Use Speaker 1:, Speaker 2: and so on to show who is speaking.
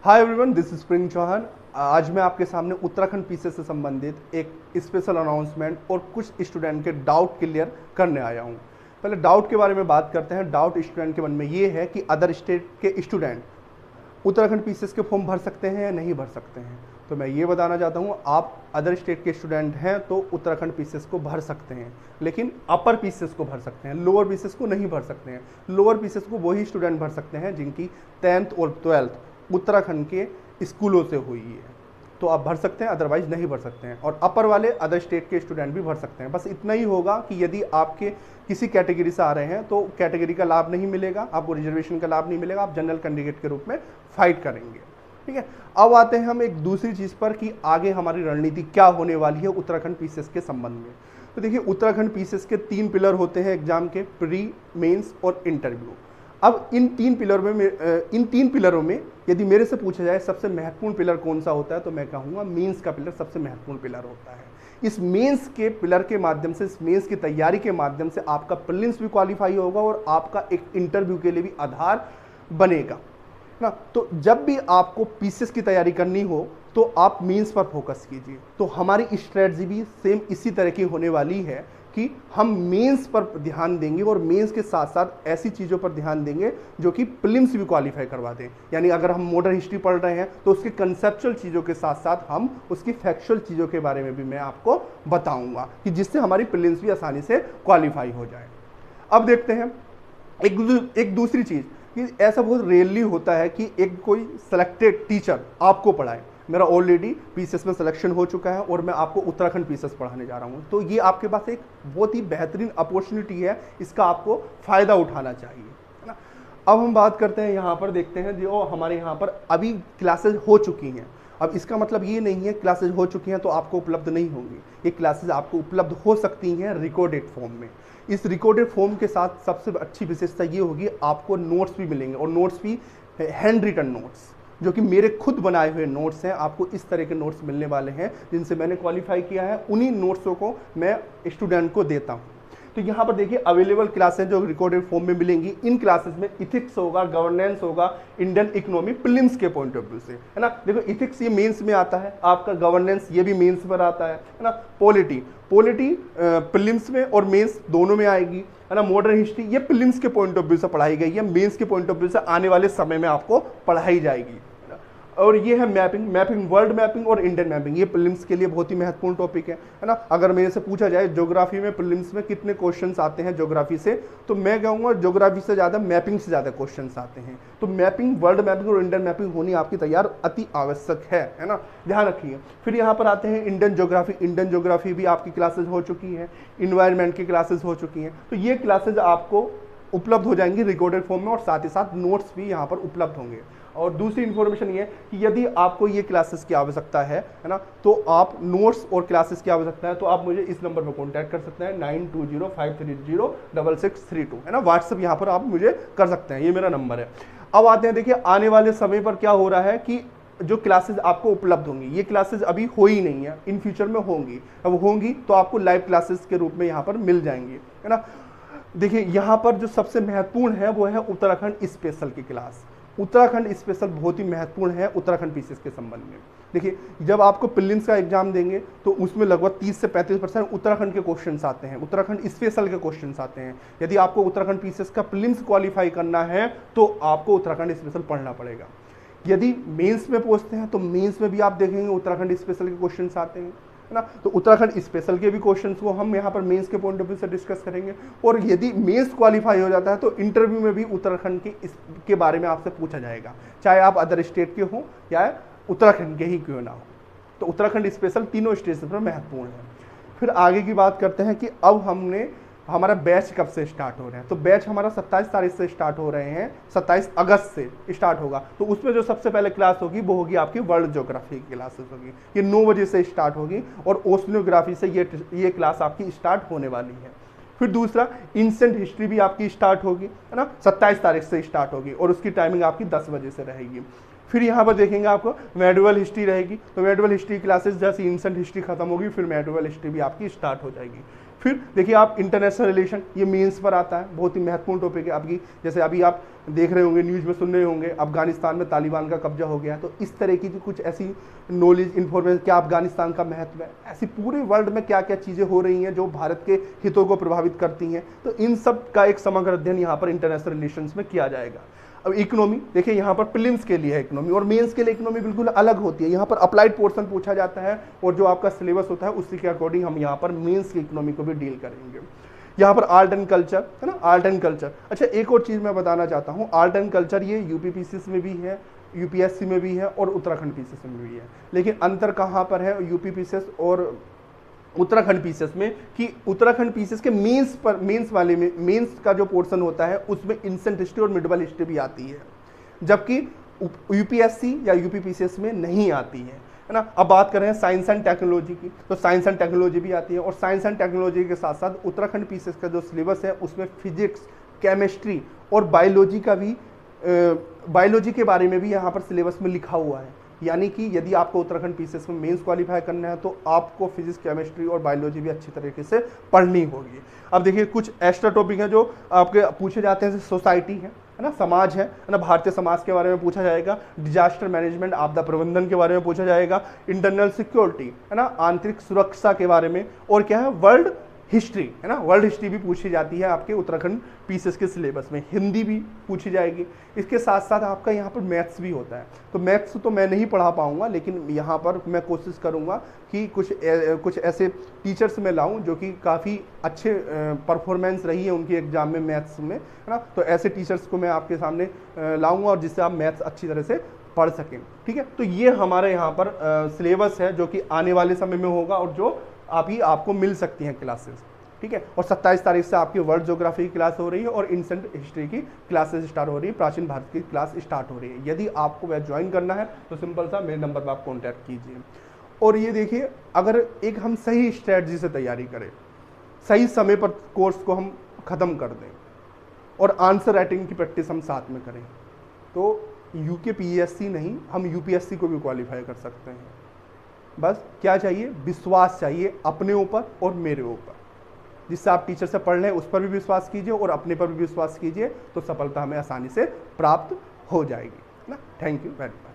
Speaker 1: Hi everyone, this is Spring Chauhan. आज मैं आपके सामने उत्तराखंड पीसीएस से संबंधित एक स्पेशल अनाउंसमेंट और कुछ स्टूडेंट के डाउट क्लियर करने आया हूँ। पहले डाउट के बारे में बात करते हैं। डाउट स्टूडेंट के मन में ये है कि अदर स्टेट के स्टूडेंट उत्तराखंड पीसीएस के फॉर्म भर सकते हैं या नहीं भर सकते हैं। तो मैं ये बताना चाहता हूँ, आप अदर स्टेट के स्टूडेंट हैं तो उत्तराखंड पीसीएस को भर सकते हैं, लेकिन अपर पीसीएस को भर सकते हैं, लोअर पीसीएस को नहीं भर सकते हैं। लोअर पीसीएस को वही स्टूडेंट भर सकते हैं जिनकी 10th और 12th उत्तराखंड के स्कूलों से हुई है, तो आप भर सकते हैं, अदरवाइज नहीं भर सकते हैं। और अपर वाले अदर स्टेट के स्टूडेंट भी भर सकते हैं। बस इतना ही होगा कि यदि आपके किसी कैटेगरी से आ रहे हैं तो कैटेगरी का लाभ नहीं मिलेगा, आपको रिजर्वेशन का लाभ नहीं मिलेगा, आप जनरल कैंडिडेट के रूप में फाइट करेंगे। ठीक है, अब आते हैं हम एक दूसरी चीज़ पर कि आगे हमारी रणनीति क्या होने वाली है उत्तराखंड पीसीएस के संबंध में। तो देखिए, उत्तराखंड पीसीएस के 3 पिलर होते हैं एग्जाम के, प्री, मेंस और इंटरव्यू। अब इन 3 पिलरों में यदि मेरे से पूछा जाए सबसे महत्वपूर्ण पिलर कौन सा होता है, तो मैं कहूँगा मेंस का पिलर सबसे महत्वपूर्ण पिलर होता है। इस मेंस के पिलर के माध्यम से, इस मेंस की तैयारी के माध्यम से आपका प्रीलिम्स भी क्वालिफाई होगा और आपका एक इंटरव्यू के लिए भी आधार बनेगा ना। तो जब भी आपको पीसीएस की तैयारी करनी हो तो आप मेंस पर फोकस कीजिए। तो हमारी स्ट्रेटजी भी सेम इसी तरह की होने वाली है कि हम मेंस पर ध्यान देंगे और मेंस के साथ साथ ऐसी चीज़ों पर ध्यान देंगे जो कि प्रीलिम्स भी क्वालिफाई करवा दें। यानी अगर हम मॉडर्न हिस्ट्री पढ़ रहे हैं तो उसकी कंसेप्चुअल चीज़ों के साथ साथ हम उसकी फैक्चुअल चीज़ों के बारे में भी मैं आपको बताऊंगा कि जिससे हमारी प्रीलिम्स भी आसानी से क्वालिफाई हो जाए। अब देखते हैं एक दूसरी चीज़ कि ऐसा बहुत रेयरली होता है कि एक कोई सेलेक्टेड टीचर आपको पढ़ाए। मेरा ऑलरेडी पीसीएस में सिलेक्शन हो चुका है और मैं आपको उत्तराखंड पीसीएस पढ़ाने जा रहा हूँ, तो ये आपके पास एक बहुत ही बेहतरीन अपॉर्चुनिटी है, इसका आपको फ़ायदा उठाना चाहिए, है ना। अब हम बात करते हैं, यहाँ पर देखते हैं जो हमारे यहाँ पर अभी क्लासेज हो चुकी हैं। अब इसका मतलब ये नहीं है क्लासेज हो चुकी हैं तो आपको उपलब्ध नहीं होंगी। ये क्लासेज आपको उपलब्ध हो सकती हैं रिकॉर्डेड फॉर्म में। इस रिकॉर्डेड फॉर्म के साथ सबसे अच्छी विशेषता ये होगी, आपको नोट्स भी मिलेंगे और नोट्स भी हैंड रिटन नोट्स, जो कि मेरे खुद बनाए हुए नोट्स हैं। आपको इस तरह के नोट्स मिलने वाले हैं जिनसे मैंने क्वालिफाई किया है। उन्हीं नोट्सों को मैं स्टूडेंट को देता हूँ। तो यहाँ पर देखिए, अवेलेबल क्लासेस जो रिकॉर्डेड फॉर्म में मिलेंगी, इन क्लासेस में इथिक्स होगा, गवर्नेंस होगा, इंडियन इकोनॉमी प्रीलिम्स के पॉइंट ऑफ व्यू से, है ना। देखो, इथिक्स ये मेंस में आता है, आपका गवर्नेंस ये भी मेंस पर आता है ना। पॉलिटी प्रीलिम्स में और मेंस दोनों में आएगी, है ना। मॉडर्न हिस्ट्री ये प्रीलिम्स के पॉइंट ऑफ व्यू से पढ़ाई गई है, मेंस के पॉइंट ऑफ व्यू से आने वाले समय में आपको पढ़ाई जाएगी। और ये है मैपिंग, वर्ल्ड मैपिंग और इंडियन मैपिंग। ये प्रीलिम्स के लिए बहुत ही महत्वपूर्ण टॉपिक है ना। अगर मेरे से पूछा जाए ज्योग्राफी में प्रीलिम्स में कितने क्वेश्चंस आते हैं ज्योग्राफी से, तो मैं कहूँगा ज्योग्राफी से ज़्यादा मैपिंग से ज़्यादा क्वेश्चंस आते हैं। तो मैपिंग, वर्ल्ड मैपिंग और इंडियन मैपिंग होनी आपकी तैयार अति आवश्यक है ना, ध्यान रखिए। फिर यहाँ पर आते हैं इंडियन ज्योग्राफी भी आपकी क्लासेज हो चुकी हैं, इन्वायरमेंट की क्लासेज हो चुकी हैं। तो ये क्लासेज आपको उपलब्ध हो जाएंगी रिकॉर्डेड फॉर्म में और साथ ही साथ नोट्स भी यहाँ पर उपलब्ध होंगे। और दूसरी इन्फॉर्मेशन ये कि यदि आपको ये क्लासेस की आवश्यकता है ना, तो आप नोट्स और क्लासेस की आवश्यकता है तो आप मुझे इस नंबर पर कॉन्टैक्ट कर सकते हैं, 9205306632, है ना। व्हाट्सएप यहाँ पर आप मुझे कर सकते हैं, ये मेरा नंबर है। अब आते हैं, देखिए आने वाले समय पर क्या हो रहा है कि जो क्लासेज आपको उपलब्ध होंगी, ये क्लासेज अभी हो ही नहीं है, इन फ्यूचर में होंगी। अब होंगी तो आपको लाइव क्लासेस के रूप में यहाँ पर मिल जाएंगी, है ना। देखिए, यहाँ पर जो सबसे महत्वपूर्ण है वो है उत्तराखंड स्पेशल की क्लास। उत्तराखंड स्पेशल बहुत ही महत्वपूर्ण है उत्तराखंड पीसीएस के संबंध में। देखिए, जब आपको प्रीलिम्स का एग्जाम देंगे तो उसमें लगभग 30 से 35% उत्तराखंड के क्वेश्चंस आते हैं, उत्तराखंड स्पेशल के क्वेश्चंस आते हैं। यदि आपको उत्तराखंड पीसीएस का प्रीलिम्स क्वालिफाई करना है तो आपको उत्तराखंड स्पेशल पढ़ना पड़ेगा। यदि मेंस में पहुंचते हैं तो मेंस में भी आप देखेंगे उत्तराखंड स्पेशल के क्वेश्चंस आते हैं, है ना। तो उत्तराखंड स्पेशल के भी क्वेश्चंस को हम यहाँ पर मेंस के पॉइंट ऑफ व्यू से डिस्कस करेंगे। और यदि मेंस क्वालिफाई हो जाता है तो इंटरव्यू में भी उत्तराखंड के बारे में आपसे पूछा जाएगा, चाहे आप अदर स्टेट के हो या उत्तराखंड के ही क्यों ना हो। तो उत्तराखंड स्पेशल तीनों स्टेशन पर महत्वपूर्ण है। फिर आगे की बात करते हैं कि अब हमारा बैच कब से स्टार्ट हो रहे हैं। तो बैच हमारा 27 तारीख से स्टार्ट हो रहे हैं, 27 अगस्त से स्टार्ट होगा। तो उसमें जो सबसे पहले क्लास होगी वो होगी आपकी वर्ल्ड ज्योग्राफी की क्लासेस होगी। ये 9 बजे से स्टार्ट होगी और ओशनोग्राफी से ये क्लास आपकी स्टार्ट होने वाली है। फिर दूसरा, एंशिएंट हिस्ट्री भी आपकी स्टार्ट होगी, है ना, 27 तारीख से स्टार्ट होगी और उसकी टाइमिंग आपकी 10 बजे से रहेगी। फिर यहाँ पर देखेंगे आपको मेडिवल हिस्ट्री रहेगी। तो मेडिवल हिस्ट्री क्लासेस जैसे एंशिएंट हिस्ट्री खत्म होगी, फिर मेडिवल हिस्ट्री भी आपकी स्टार्ट हो जाएगी। फिर देखिए आप इंटरनेशनल रिलेशन, ये मेंस पर आता है, बहुत ही महत्वपूर्ण टॉपिक है आपकी। जैसे अभी आप देख रहे होंगे, न्यूज़ में सुन रहे होंगे, अफगानिस्तान में तालिबान का कब्जा हो गया, तो इस तरह की कुछ ऐसी नॉलेज, इन्फॉर्मेशन, क्या अफगानिस्तान का महत्व है, ऐसी पूरे वर्ल्ड में क्या क्या चीज़ें हो रही हैं जो भारत के हितों को प्रभावित करती हैं, तो इन सब का एक समग्र अध्ययन यहाँ पर इंटरनेशनल रिलेशंस में किया जाएगा। अब इकोनॉमी देखिए, यहाँ पर प्रीलिम्स के लिए है इकोनॉमी, और मेंस के लिए इकोनॉमी बिल्कुल अलग होती है। यहाँ पर अप्लाइड पोर्शन पूछा जाता है, और जो आपका सिलेबस होता है उसी के अकॉर्डिंग हम यहाँ पर मेंस की इकोनॉमी को भी डील करेंगे। यहाँ पर आर्ट एंड कल्चर है ना, आर्ट एंड कल्चर। अच्छा, एक और चीज़ मैं बताना चाहता हूँ, आर्ट एंड कल्चर ये यूपीपीसीएस में भी है, यूपीएससी में भी है, और उत्तराखंड पीसीएस में भी है। लेकिन अंतर कहाँ पर है यूपीपीसीएस और उत्तराखंड पीसीएस में, कि उत्तराखंड पीसीएस के मेंस वाले में, मेंस का जो पोर्शन होता है उसमें इंसेंट हिस्ट्री और मिडवल हिस्ट्री भी आती है, जबकि यूपीएससी या यूपीपीसीएस में नहीं आती है ना। अब बात कर रहे हैं साइंस एंड टेक्नोलॉजी की, तो साइंस एंड टेक्नोलॉजी भी आती है, और साइंस एंड टेक्नोलॉजी के साथ साथ उत्तराखंड पीसीएस का जो सिलेबस है उसमें फिजिक्स, केमिस्ट्री और बायोलॉजी का भी, बायोलॉजी के बारे में भी यहाँ पर सिलेबस में लिखा हुआ है। यानी कि यदि आपको उत्तराखंड पीसीएस में मेंस क्वालिफाई करना है तो आपको फिजिक्स, केमिस्ट्री और बायोलॉजी भी अच्छी तरीके से पढ़नी होगी। अब देखिए कुछ एक्स्ट्रा टॉपिक हैं जो आपके पूछे जाते हैं, सोसाइटी है ना, समाज है ना, भारतीय समाज के बारे में पूछा जाएगा, डिजास्टर मैनेजमेंट, आपदा प्रबंधन के बारे में पूछा जाएगा, इंटरनल सिक्योरिटी है ना, आंतरिक सुरक्षा के बारे में, और क्या है वर्ल्ड हिस्ट्री है ना, वर्ल्ड हिस्ट्री भी पूछी जाती है आपके उत्तराखंड पीसीएस के सिलेबस में, हिंदी भी पूछी जाएगी। इसके साथ साथ आपका यहाँ पर मैथ्स भी होता है, तो मैथ्स तो मैं नहीं पढ़ा पाऊंगा, लेकिन यहाँ पर मैं कोशिश करूँगा कि कुछ ऐसे टीचर्स में लाऊं जो कि काफ़ी अच्छे परफॉर्मेंस रही है उनकी एग्जाम में मैथ्स में, है ना, तो ऐसे टीचर्स को मैं आपके सामने लाऊंगा, और जिससे आप मैथ्स अच्छी तरह से पढ़ सकें। ठीक है, तो ये हमारे यहाँ पर सिलेबस है जो कि आने वाले समय में होगा, और जो आपको मिल सकती हैं क्लासेस। ठीक है, और 27 तारीख से आपकी वर्ल्ड ज्योग्राफी की क्लास हो रही है, और इंसेंट हिस्ट्री की क्लासेस स्टार्ट हो रही है, प्राचीन भारत की क्लास स्टार्ट हो रही है। यदि आपको वह ज्वाइन करना है तो सिंपल सा मेरे नंबर पर आप कॉन्टैक्ट कीजिए। और ये देखिए, अगर एक हम सही स्ट्रैटेजी से तैयारी करें, सही समय पर कोर्स को हम ख़त्म कर दें, और आंसर राइटिंग की प्रैक्टिस हम साथ में करें, तो यूकेपीएससी नहीं, हम यूपीएससी को भी क्वालिफाई कर सकते हैं। बस क्या चाहिए, विश्वास चाहिए अपने ऊपर और मेरे ऊपर, जिससे आप टीचर से पढ़ लें, उस पर भी विश्वास कीजिए और अपने पर भी विश्वास कीजिए, तो सफलता हमें आसानी से प्राप्त हो जाएगी ना। Thank you very much.